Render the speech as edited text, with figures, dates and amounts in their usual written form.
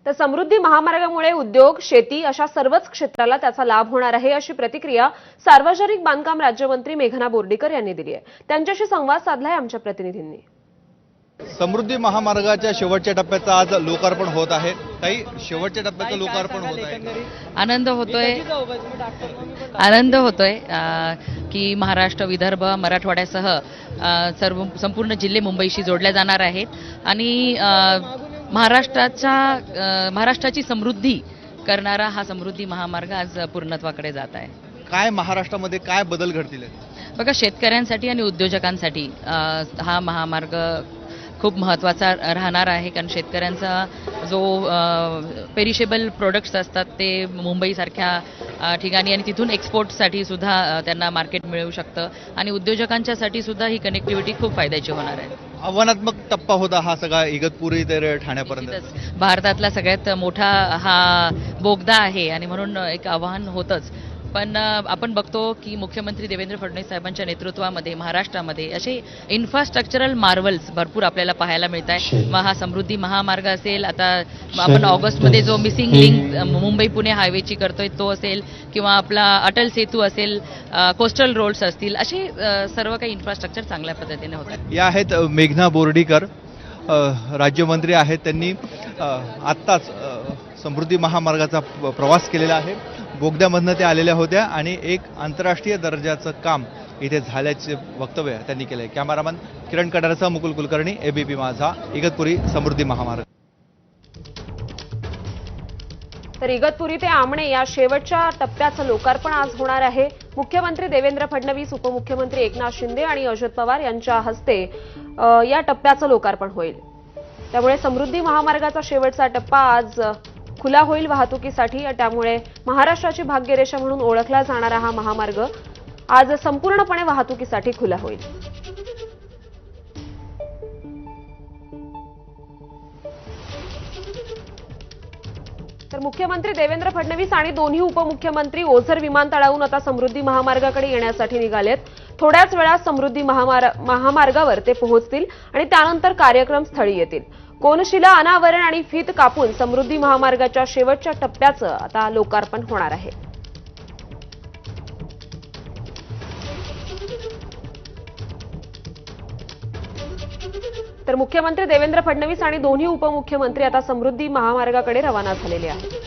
तर समृद्धी महामार्गामुळे उद्योग, शेती अशा सर्वच क्षेत्राला त्याचा लाभ होणार आहे, अशी प्रतिक्रिया सार्वजनिक बांधकाम राज्यमंत्री मेघना बोर्डीकर यांनी दिली आहे। त्यांच्याशी संवाद साधलाय आमच्या प्रतिनिधींनी। समृद्धी महामार्गाच्या शेवटच्या टप्प्याचं आज लोकार्पण होत आहे। काही शेवटच्या टप्प्याचं लोकार्पण होत आहे। आनंद होतोय की महाराष्ट्र, विदर्भ, मराठवाड्यासह संपूर्ण जिल्हे मुंबईशी जोडले जाणार आहेत आणि महाराष्ट्राची समृद्धी करणारा हा समृद्धी महामार्ग आज पूर्णत्वाकडे जात आहे। काय महाराष्ट्रामध्ये काय बदल घडतील? बघा, शेतकऱ्यांसाठी आणि उद्योजकांसाठी हा महामार्ग खूप महत्त्वाचा राहणार आहे, कारण शेतकऱ्यांचा जो पेरिशेबल प्रोडक्ट्स असतात ते मुंबईसारख्या ठिकाणी आणि तिथून एक्सपोर्टसाठी सुद्धा त्यांना मार्केट मिळू शकतं आणि उद्योजकांच्यासाठी सुद्धा ही कनेक्टिव्हिटी खूप फायद्याची होणार आहे। आव्हानात्मक टप्पा होता हा सगळा इगतपुरी ते ठाण्यापर्यंत। भारतातला सगळ्यात मोठा हा बोगदा आहे आणि म्हणून एक आव्हान होतंच, पण आपण बघतो की मुख्यमंत्री देवेंद्र फडणवीस साहेबांच्या नेतृत्वामध्ये महाराष्ट्रामध्ये असे इन्फ्रास्ट्रक्चरल मार्वल्स भरपूर आपल्याला पाहायला मिळत आहे। मग हा समृद्धी महामार्ग असेल, आता आपण ऑगस्टमध्ये जो मिसिंग लिंक मुंबई पुणे हायवेची करतोय तो असेल, किंवा आपला अटल सेतू असेल, कोस्टल रोड्स असतील, असे सर्व काही इन्फ्रास्ट्रक्चर चांगल्या पद्धतीने होतात। या आहेत मेघना बोर्डीकर, राज्यमंत्री आहेत। त्यांनी आत्ताच समृद्धी महामार्गाचा प्रवास केलेला आहे। बोगद्यामधनं ते आलेल्या होत्या आणि एक आंतरराष्ट्रीय दर्जाचं काम इथे झाल्याचे वक्तव्य त्यांनी केलंय। कॅमेरामन किरण कडारसह मुकुल कुलकर्णी, एबीपी माझा, इगतपुरी समृद्धी महामार्ग। तर इगतपुरी ते आमणे या शेवटच्या टप्प्याचं लोकार्पण आज होणार आहे। मुख्यमंत्री देवेंद्र फडणवीस, उपमुख्यमंत्री एकनाथ शिंदे आणि अजित पवार यांच्या हस्ते या टप्प्याचं लोकार्पण होईल। त्यामुळे समृद्धी महामार्गाचा शेवटचा टप्पा आज खुला होईल वाहतुकीसाठी। त्यामुळे महाराष्ट्राची भाग्यरेषा म्हणून ओळखला जाणारा हा महामार्ग आज संपूर्णपणे वाहतुकीसाठी खुला होईल। तर मुख्यमंत्री देवेंद्र फडणवीस आणि दोन्ही उपमुख्यमंत्री ओझर विमानतळावरून आता समृद्धी महामार्गाकडे येण्यासाठी निघालेत। थोड्याच वेळात समृद्धी महामार्गावर ते पोहोचतील आणि त्यानंतर कार्यक्रम स्थळी येतील। कोनशिला अनावरण आणि फीत कापून समृद्धी महामार्गाच्या शेवटच्या टप्प्याचं आता लोकार्पण होणार आहे। तर मुख्यमंत्री देवेंद्र फडणवीस आणि दोन्ही उपमुख्यमंत्री आता समृद्धी महामार्गाकडे रवाना झालेले आहेत।